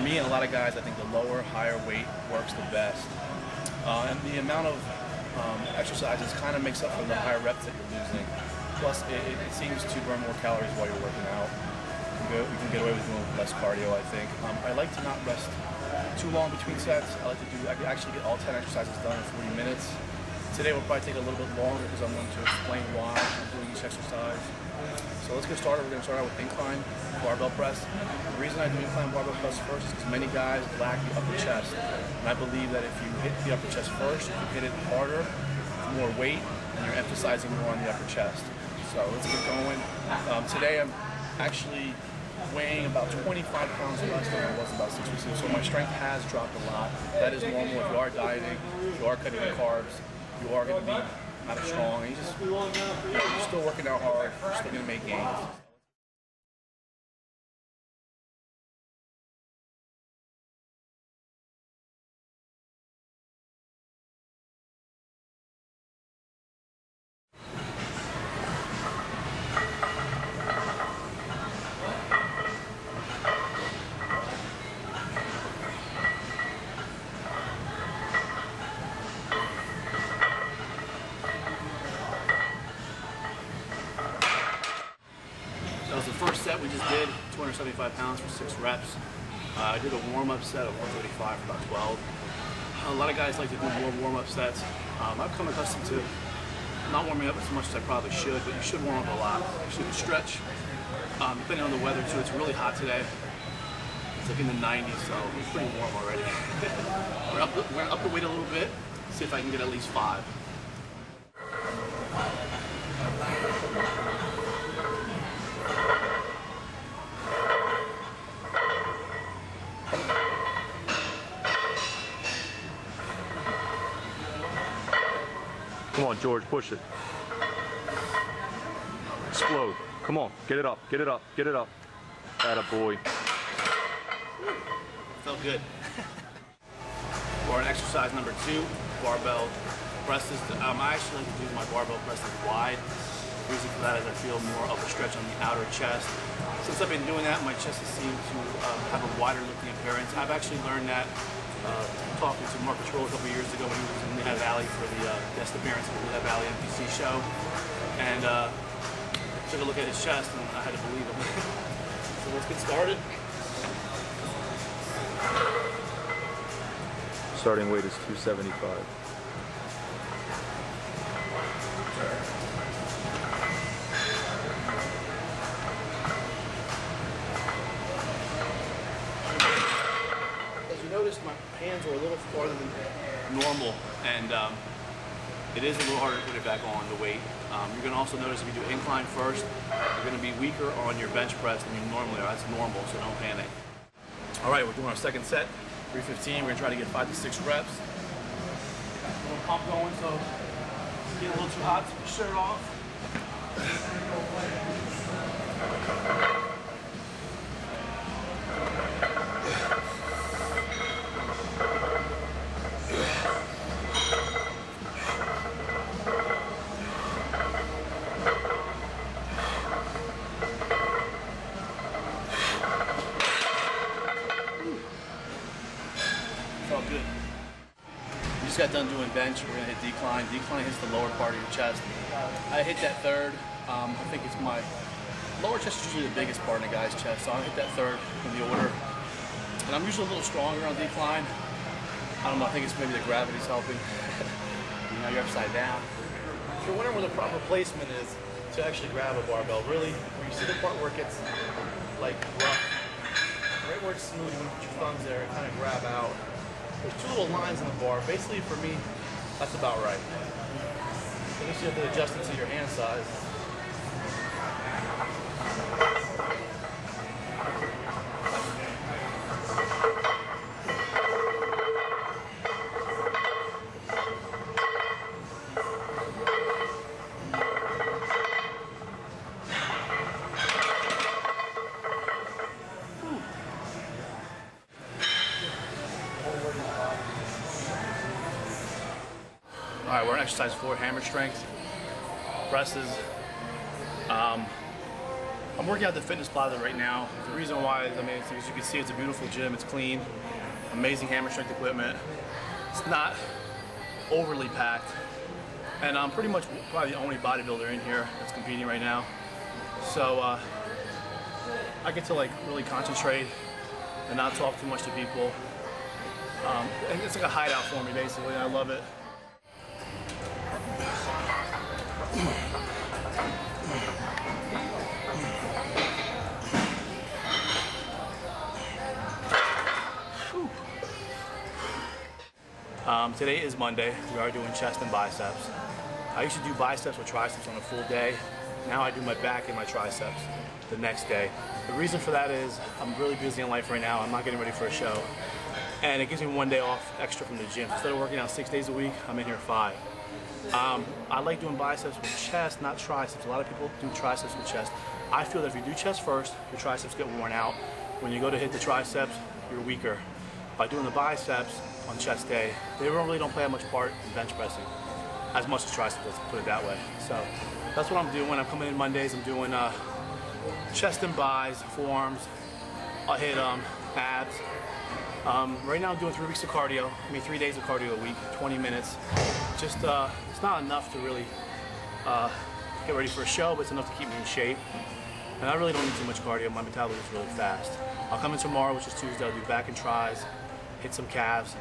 me and a lot of guys, I think the lower, higher weight works the best. And the amount of exercises kind of makes up for the higher reps that you're losing. Plus, it seems to burn more calories while you're working out. We can get away with doing less cardio, I think. I like to not rest too long between sets. I can actually get all 10 exercises done in 40 minutes. Today will probably take a little bit longer because I'm going to explain why I'm doing each exercise. So let's get started. We're going to start out with incline barbell press. The reason I do incline barbell press first is because many guys lack the upper chest. And I believe that if you hit the upper chest first, you hit it harder, more weight, and you're emphasizing more on the upper chest. So let's get going. Today I'm actually weighing about 25 pounds less than I was about 6 weeks ago. So my strength has dropped a lot. That is normal if you are dieting, if you are cutting the carbs. You are going to be not as strong, and you're still working out hard, you're still going to make gains. That was the first set we just did, 275 pounds for 6 reps. I did a warm-up set of 135 for about 12. A lot of guys like to do more warm-up sets. I've come accustomed to not warming up as much as I probably should, but you should warm up a lot. You should stretch, depending on the weather too. It's really hot today. It's like in the 90s, so it's pretty warm already. We're gonna up the weight a little bit, see if I can get at least 5. Come on, George, push it. Explode. Come on, get it up, get it up, get it up. Atta boy. Felt good. For an exercise number 2, barbell presses. I actually like to do my barbell presses wide. The reason for that is I feel more of a stretch on the outer chest. Since I've been doing that, my chest has seemed to have a wider looking appearance. I've actually learned that talking to Mark Patrol a couple years ago when he was in Lehigh Valley for the guest appearance of the Lehigh Valley NPC show, and took a look at his chest and I had to believe him. So let's get started. Starting weight is 275. Noticed my hands are a little farther than normal, and it is a little harder to put it back on the weight. You're going to also notice if you do incline first, you're going to be weaker on your bench press than you normally are. That's normal, so don't panic. All right, we're doing our second set, 315. We're going to try to get 5 to 6 reps. Got a little pump going, so it's getting a little too hot, so put your shirt off. Felt good. We just got done doing bench. We're gonna hit decline. Decline hits the lower part of your chest. I hit that third. I think it's my lower chest is usually the biggest part in a guy's chest, so I'll hit that third in the order. And I'm usually a little stronger on decline. I don't know. I think it's maybe the gravity's helping. You know, you're upside down. If you're wondering where the proper placement is to actually grab a barbell, really, where you see the part where it gets like rough, right where it's smooth, you want to put your thumbs there and kind of grab out. There's 2 little lines in the bar. Basically, for me, that's about right. So just you have to adjust it to your hand size. All right, we're on exercise 4, hammer strength, presses. I'm working out the fitness plaza right now. The reason why is, as you can see, it's a beautiful gym. It's clean, amazing hammer strength equipment. It's not overly packed, and I'm pretty much probably the only bodybuilder in here that's competing right now. So I get to like really concentrate and not talk too much to people. And it's like a hideout for me, basically. I love it. Today is Monday. We are doing chest and biceps. I used to do biceps or triceps on a full day. Now I do my back and my triceps the next day. The reason for that is I'm really busy in life right now. I'm not getting ready for a show. And it gives me one day off extra from the gym. Instead of working out 6 days a week, I'm in here 5. I like doing biceps with chest, not triceps. A lot of people do triceps with chest. I feel that if you do chest first, your triceps get worn out. When you go to hit the triceps, you're weaker. By doing the biceps on chest day, they really don't play that much part in bench pressing, as much as triceps, let's put it that way. So that's what I'm doing when I'm coming in Mondays. I'm doing chest and bis, forearms. I'll hit abs. Right now I'm doing 3 weeks of cardio. 3 days of cardio a week, 20 minutes. Just, it's not enough to really get ready for a show, but it's enough to keep me in shape. And I really don't need too much cardio. My metabolism is really fast. I'll come in tomorrow, which is Tuesday. I'll do back and tris, hit some calves.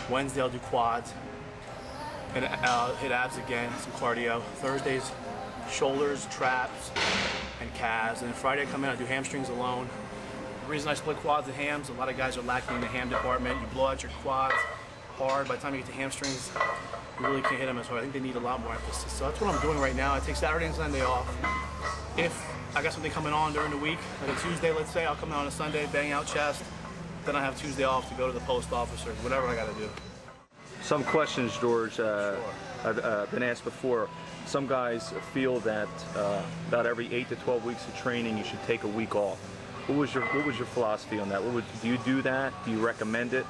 Wednesday I'll do quads, and I'll hit abs again, some cardio. Thursdays, shoulders, traps, and calves. And then Friday I come in, I do hamstrings alone. The reason I split quads and hams, a lot of guys are lacking in the ham department. You blow out your quads hard. By the time you get to hamstrings, you really can't hit them as hard. I think they need a lot more emphasis. So that's what I'm doing right now. I take Saturday and Sunday off. If I got something coming on during the week, like a Tuesday, let's say, I'll come out on a Sunday, bang out chest. Then I have Tuesday off to go to the post office or whatever I got to do. Some questions, George, have been asked before. Some guys feel that about every 8 to 12 weeks of training, you should take a week off. What was your philosophy on that? Do you do that? Do you recommend it?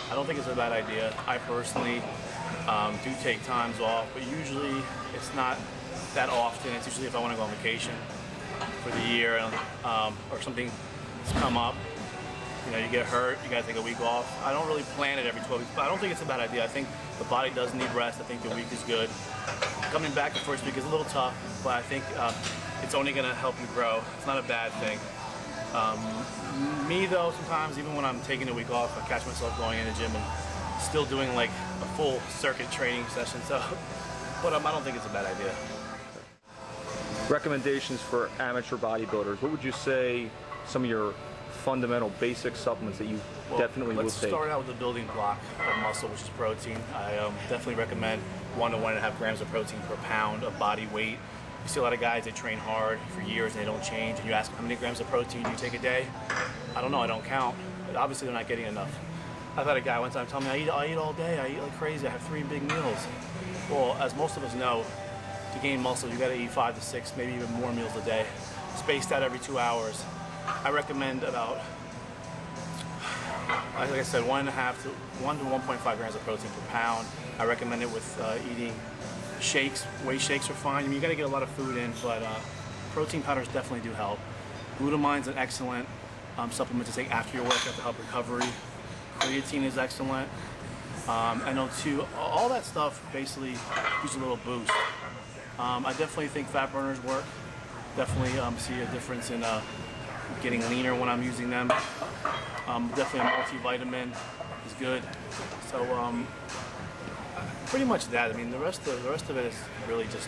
I don't think it's a bad idea. I personally do take times off, but usually it's not that often. It's usually if I want to go on vacation for the year or something's come up. You know, you get hurt, you gotta take a week off. I don't really plan it every 12 weeks, but I don't think it's a bad idea. I think the body does need rest. I think the week is good. Coming back the first week is a little tough, but I think it's only gonna help you grow. It's not a bad thing. Me though, sometimes even when I'm taking a week off, I catch myself going in the gym and still doing like a full circuit training session. So, but I don't think it's a bad idea. Recommendations for amateur bodybuilders. What would you say some of your fundamental basic supplements that you definitely will take? Let's start out with the building block of muscle, which is protein. I definitely recommend 1 to 1.5 grams of protein per pound of body weight. You see a lot of guys that train hard for years and they don't change, and you ask them how many grams of protein do you take a day? I don't know, I don't count. But obviously they're not getting enough. I've had a guy one time tell me, I eat all day, I eat like crazy, I have 3 big meals. Well, as most of us know, to gain muscle, you gotta eat 5 to 6, maybe even more meals a day, spaced out every 2 hours. I recommend about, like I said, 1 to 1.5 grams of protein per pound. I recommend it with eating shakes. Whey shakes are fine. You gotta get a lot of food in, but protein powders definitely do help. Glutamine's an excellent supplement to take after your workout to help recovery. Creatine is excellent. NO2, all that stuff basically gives a little boost. I definitely think fat burners work. Definitely see a difference in getting leaner when I'm using them. Definitely a multivitamin is good. So pretty much that. I mean, the rest of it is really just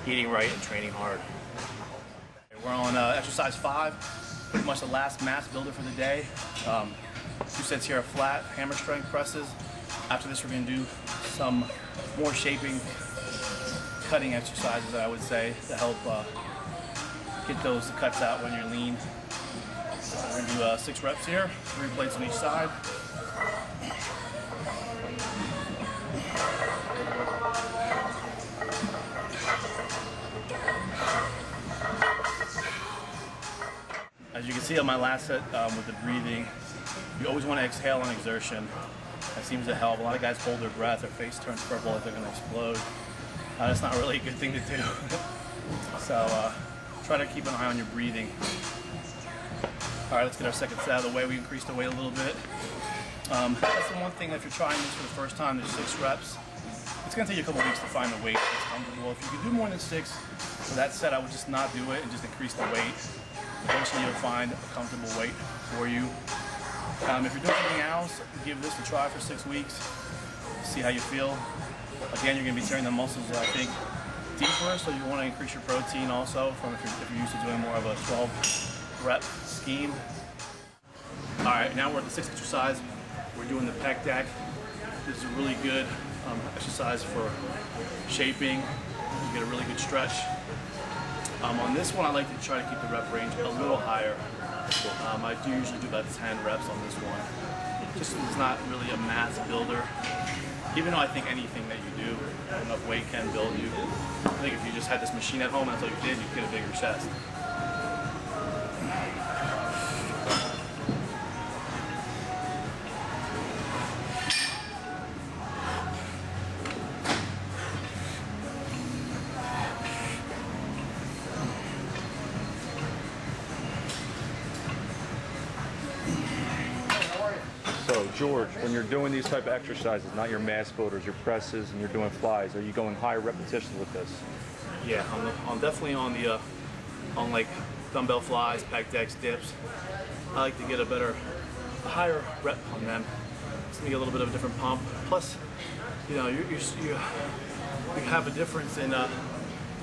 eating right and training hard. We're on exercise 5, pretty much the last mass builder for the day. 2 sets here of flat hammer strength presses. After this, we're going to do some more shaping, cutting exercises, I would say, to help get those cuts out when you're lean. So we're going to do 6 reps here, 3 plates on each side. As you can see on my last set with the breathing, you always want to exhale on exertion. That seems to help. A lot of guys hold their breath, their face turns purple like they're going to explode. That's not really a good thing to do. So Try to keep an eye on your breathing. All right, let's get our second set out of the way. We increased the weight a little bit. That's the one thing, if you're trying this for the first time, there's 6 reps. It's gonna take you a couple weeks to find the weight that's comfortable. If you can do more than 6 for that set, I would just not do it and just increase the weight. Eventually you'll find a comfortable weight for you. If you're doing anything else, give this a try for 6 weeks. See how you feel. Again, you're gonna be tearing the muscles, I think, deeper, so you wanna increase your protein also from if you're used to doing more of a 12 rep scheme. All right, now we're at the 6th exercise. We're doing the pec deck. This is a really good exercise for shaping. You get a really good stretch. On this one, I like to try to keep the rep range a little higher. I do usually do about 10 reps on this one. Just it's not really a mass builder. Even though I think anything that you do, enough weight can build you. I think if you just had this machine at home and that's all you did, you'd get a bigger chest. So George, when you're doing these type of exercises, not your mass builders, your presses, and you're doing flies, are you going higher repetitions with this? Yeah, I'm definitely on the on like dumbbell flies, pec decks, dips. I like to get a higher rep on them. Just to get a little bit of a different pump. Plus, you know, you have a difference in the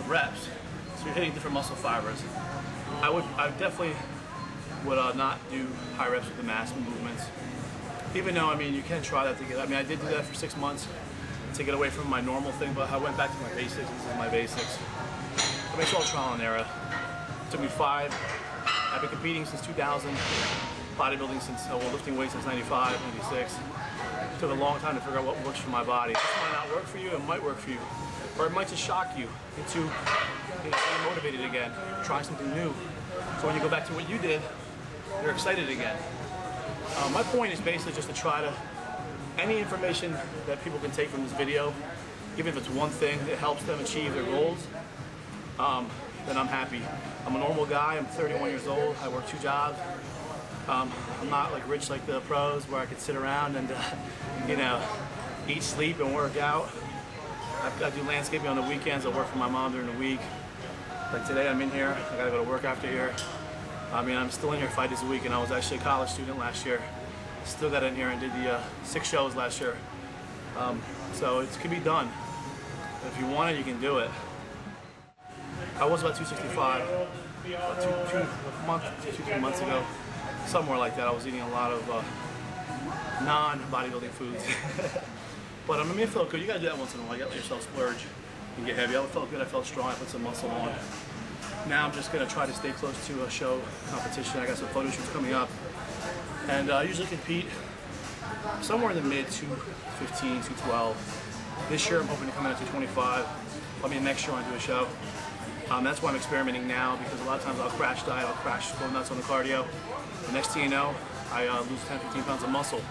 reps, so you're hitting different muscle fibers. I definitely would not do high reps with the mass movements. Even though, I mean, you can try that to get, I mean, I did do that for 6 months to get away from my normal thing, but I went back to my basics. This is my basics. I mean, it's all trial and error. It took me 5. I've been competing since 2000, bodybuilding since, well, lifting weights since 95, 96. It took a long time to figure out what works for my body. This might not work for you, it might work for you. Or it might just shock you into getting motivated again, trying something new. So when you go back to what you did, you're excited again. My point is basically just to try to, any information that people can take from this video, even if it's one thing that helps them achieve their goals, then I'm happy. I'm a normal guy, I'm 31 years old, I work 2 jobs. I'm not like rich like the pros where I could sit around and, you know, eat, sleep, and work out. I do landscaping on the weekends, I work for my mom during the week. Like today I'm in here, I gotta go to work after here. I mean, I'm still in here 5 days a week, and I was actually a college student last year. Still got in here and did the 6 shows last year. So it can be done. If you want it, you can do it. I was about 265 2-3 months ago, somewhere like that. I was eating a lot of non-bodybuilding foods. But I mean, it felt good. You gotta do that once in a while. You gotta let yourself splurge and get heavy. I felt good. I felt strong. I put some muscle on. Now I'm just going to try to stay close to a show competition. I got some photo shoots coming up. And I usually compete somewhere in the mid 215, 212. This year I'm hoping to come in at 225. I mean, next year I want to do a show. That's why I'm experimenting now, because a lot of times I'll crash diet, I'll crash go nuts on the cardio. The next thing you know, I lose 10, 15 pounds of muscle.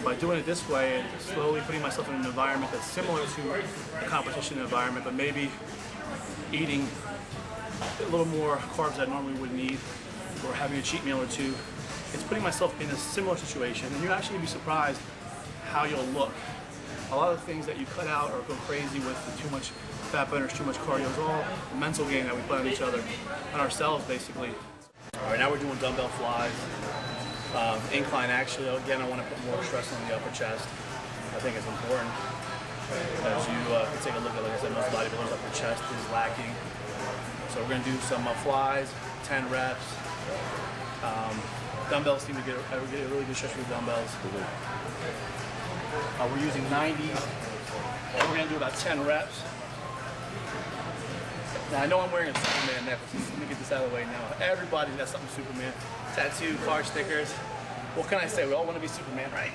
By doing it this way and slowly putting myself in an environment that's similar to a competition environment, but maybe eating a little more carbs I normally wouldn't eat, or having a cheat meal or 2. It's putting myself in a similar situation, and you'll actually be surprised how you'll look. A lot of the things that you cut out or go crazy with, too much fat burners, too much cardio, is all a mental game that we put on each other, on ourselves basically. All right, now we're doing dumbbell flies. Incline actually, again, I want to put more stress on the upper chest. I think it's important. As you can take a look at, like I said, most bodybuilders' upper chest is lacking. So we're going to do some flies, 10 reps. Dumbbells seem to get a really good stretch with dumbbells. We're using 90s. And we're going to do about 10 reps. Now I know I'm wearing a Superman necklace. Let me get this out of the way now. Everybody's got something Superman. Tattoo, car stickers. What can I say? We all want to be Superman, right?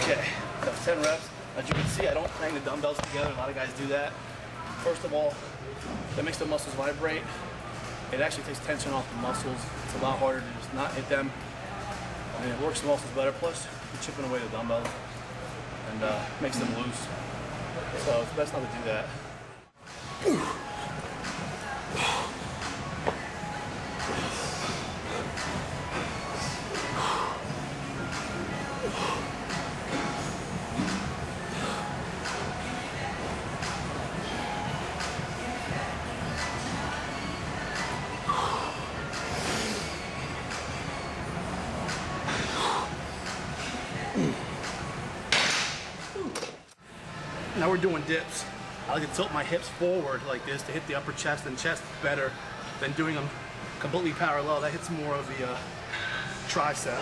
Okay, so 10 reps. As you can see, I don't hang the dumbbells together. A lot of guys do that. First of all, that makes the muscles vibrate. It actually takes tension off the muscles. It's a lot harder to just not hit them. And it works the muscles better. Plus, you're chipping away the dumbbells and makes them loose. So it's best not to do that. Now we're doing dips. I like to tilt my hips forward like this to hit the upper chest and chest better than doing them completely parallel. That hits more of the tricep.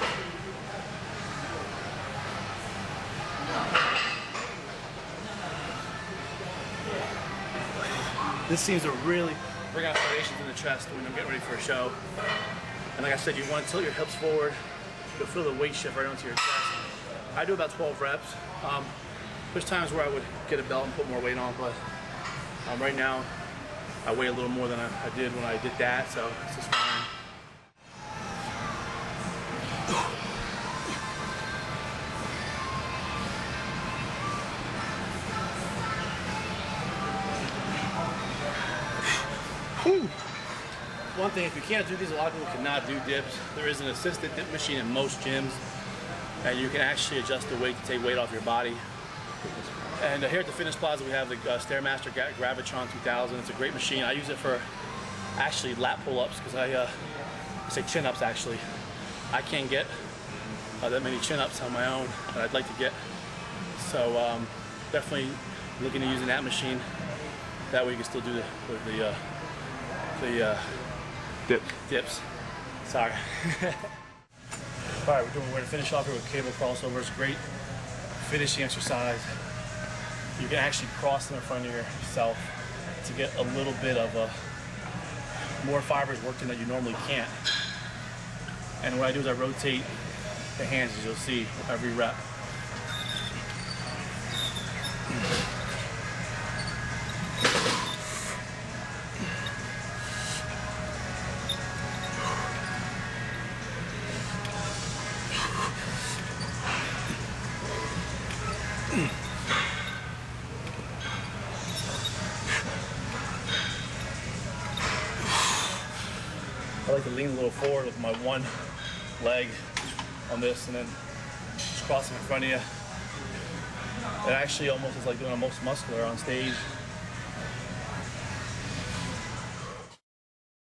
This seems to really bring out striations in the chest when I'm getting ready for a show. And like I said, you want to tilt your hips forward. You'll feel the weight shift right onto your chest. I do about 12 reps. There's times where I would get a belt and put more weight on, but right now I weigh a little more than I did when I did that, so it's just fine. One thing, if you can't do these, a lot of people cannot do dips. There is an assisted dip machine in most gyms, and you can actually adjust the weight to take weight off your body. And here at the Fitness Plaza, we have the Stairmaster Gravitron 2000. It's a great machine. I use it for actually lat pull-ups because I say chin-ups actually. I can't get that many chin-ups on my own that I'd like to get. So definitely looking at using that machine. That way you can still do the dips. Sorry. All right, we're gonna finish off here with cable crossovers. Great finishing exercise. You can actually cross them in front of yourself to get a little bit of more fibers working that you normally can't. And what I do is I rotate the hands, as you'll see, every rep. I like to lean a little forward with my one leg on this and then just cross them in front of you. It actually almost is like doing a most muscular on stage.